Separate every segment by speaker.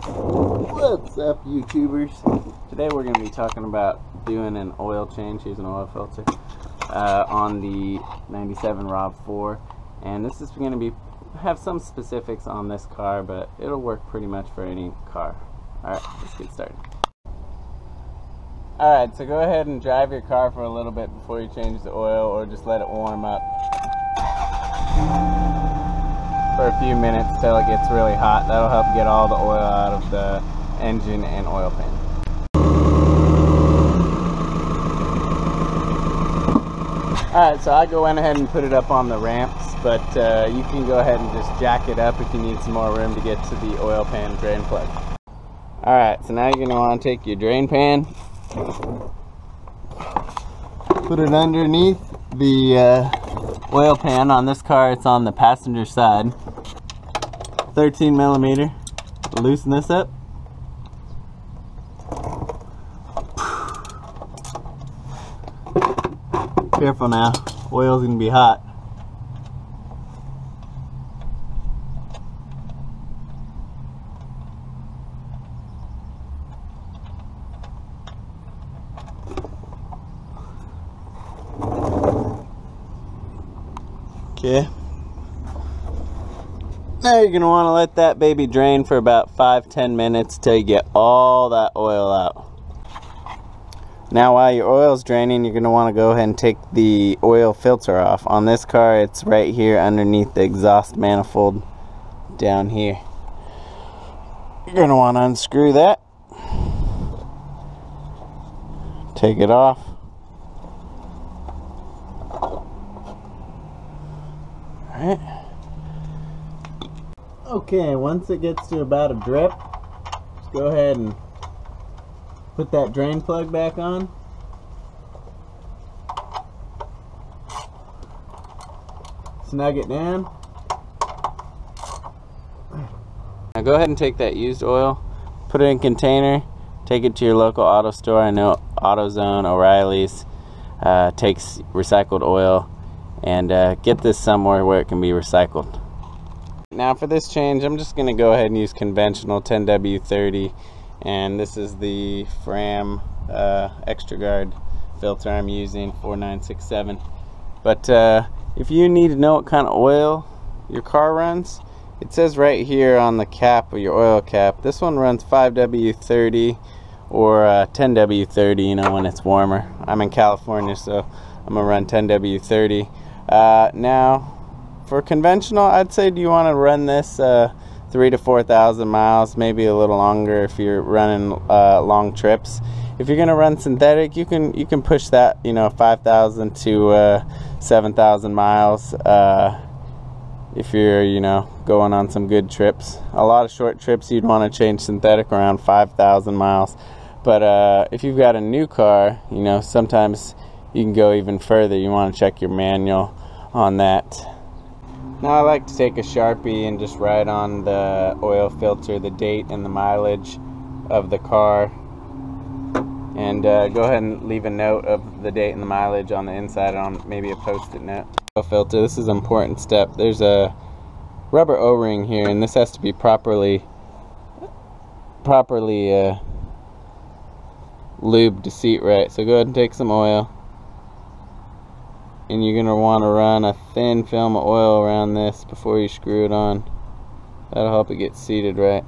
Speaker 1: What's up, YouTubers? Today we're going to be talking about doing an oil change, here's an oil filter, on the 97 Rav4. And this is going to have some specifics on this car, but it'll work pretty much for any car. Alright, let's get started. Alright, so go ahead and drive your car for a little bit before you change the oil, or just let it warm up for a few minutes till it gets really hot. That'll help get all the oil out of the engine and oil pan. Alright, so I went ahead and put it up on the ramps, but you can go ahead and just jack it up if you need some more room to get to the oil pan drain plug. Alright, so now you're going to want to take your drain pan, put it underneath the oil pan. On this car, it's on the passenger side. 13 millimeter. Loosen this up. Careful now, oil's gonna be hot. Okay. Now you're going to want to let that baby drain for about 5-10 minutes till you get all that oil out. Now while your oil's draining, you're going to want to go ahead and take the oil filter off. On this car, it's right here underneath the exhaust manifold down here. You're going to want to unscrew that. Take it off. Alright. Okay, once it gets to about a drip, just go ahead and put that drain plug back on. Snug it down. Now go ahead and take that used oil, put it in a container, take it to your local auto store. I know AutoZone, O'Reilly's takes recycled oil, and get this somewhere where it can be recycled. Now for this change, I'm just going to go ahead and use conventional 10W30, and this is the Fram Extra Guard filter I'm using, 4967. But if you need to know what kind of oil your car runs, it says right here on the cap of your oil cap, this one runs 5W30 or 10W30, you know, when it's warmer. I'm in California, so I'm going to run 10W30. Now for conventional, I'd say, do you want to run this 3,000 to 4,000 miles, maybe a little longer if you're running long trips. If you're going to run synthetic, you can push that, you know, 5,000 to 7,000 miles if you're, you know, going on some good trips. A lot of short trips, you'd want to change synthetic around 5,000 miles. But if you've got a new car, you know, sometimes you can go even further. You want to check your manual on that. Now I like to take a Sharpie and just write on the oil filter the date and the mileage of the car, and go ahead and leave a note of the date and the mileage on the inside on maybe a post-it note. Oil filter, this is an important step. There's a rubber O-ring here, and this has to be properly lubed to seat right. So go ahead and take some oil, and you're going to want to run a thin film of oil around this before you screw it on. That'll help it get seated right.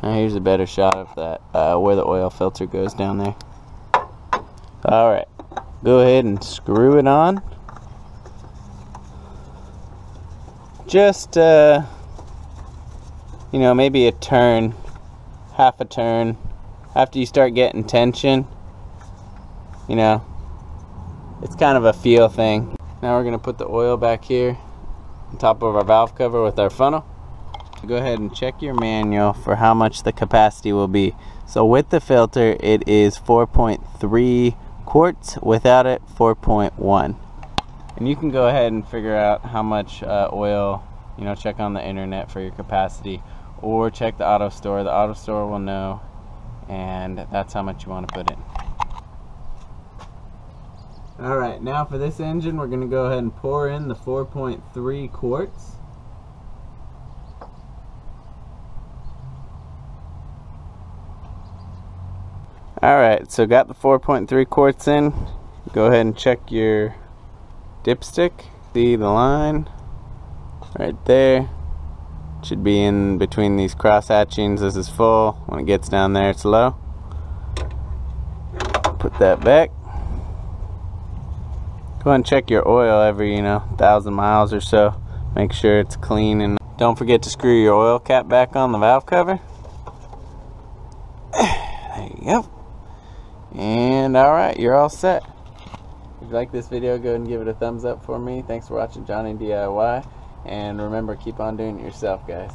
Speaker 1: Now here's a better shot of that, where the oil filter goes down there. Alright, go ahead and screw it on. Just, you know, maybe a turn, half a turn. After you start getting tension, you know, it's kind of a feel thing. Now we're going to put the oil back here on top of our valve cover with our funnel. Go ahead and check your manual for how much the capacity will be. So with the filter, it is 4.3 quarts. Without it, 4.1. And you can go ahead and figure out how much oil, you know, check on the internet for your capacity, or check the auto store. The auto store will know, and that's how much you want to put in. Alright, now for this engine, we're going to go ahead and pour in the 4.3 quarts. Alright, so got the 4.3 quarts in. Go ahead and check your dipstick. See the line right there. Should be in between these cross hatchings. This is full. When it gets down there, it's low. Put that back. Go ahead and check your oil every 1,000 miles or so. Make sure it's clean, and don't forget to screw your oil cap back on the valve cover. There you go. And alright, you're all set. If you like this video, go ahead and give it a thumbs up for me. Thanks for watching Jonny DIY. And remember, keep on doing it yourself, guys.